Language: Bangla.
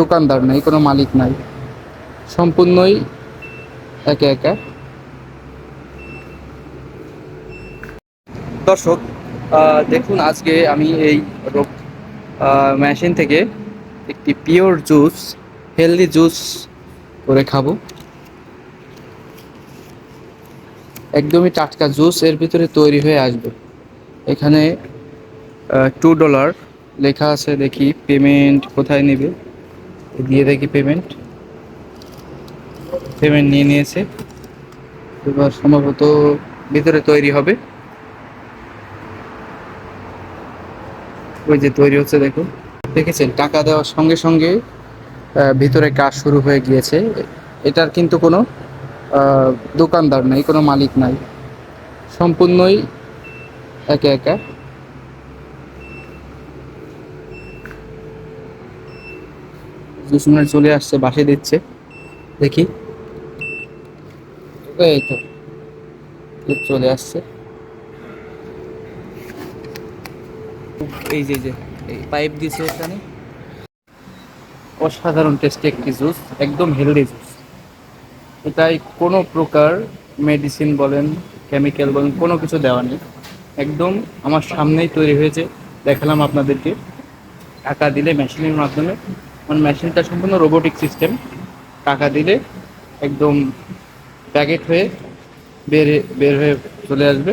দোকানদার নাই, কোনো মালিক নাই, সম্পূর্ণই একা একা। দর্শক, দেখুন আজকে আমি এই মেশিন থেকে একটি পিওর জুস, হেলদি জুস করে খাবো। একদমই টাটকা জুস এর ভিতরে তৈরি হয়ে আসবে। এখানে $2 লেখা আছে। দেখি পেমেন্ট কোথায় নেবে, দিয়ে দেখি পেমেন্ট পেমেন্ট নিয়ে নিয়েছে। এবার সম্ভবত ভিতরে তৈরি হবে। ওই যে তৈরি হচ্ছে, দেখুন, দেখেছেন টাকা দেওয়ার সঙ্গে সঙ্গে ভিতরে কাজ শুরু হয়ে গিয়েছে। এটার কিন্তু কোনো দোকানদার নাই, কোনো মালিক নাই, সম্পূর্ণই একা একা। জুস মনে হয় চলে আসছে, বাসে দিচ্ছে, দেখি। এই তো চলে আসছে। এই যে এই পাইপ দিছে এখানে। অসাধারণ টেস্টি একটি জুস, একদম হেলদি জুস। এটাই কোনো প্রকার মেডিসিন বলেন, কেমিক্যাল বলেন, কোনো কিছু দেওয়া নেই। একদম আমার সামনেই তৈরি হয়েছে, দেখালাম আপনাদেরকে। টাকা দিলে মেশিনের মাধ্যমে, মানে মেশিনটা সম্পূর্ণ রোবোটিক সিস্টেম। টাকা দিলে একদম প্যাকেট হয়ে বের বের হয়ে চলে আসবে।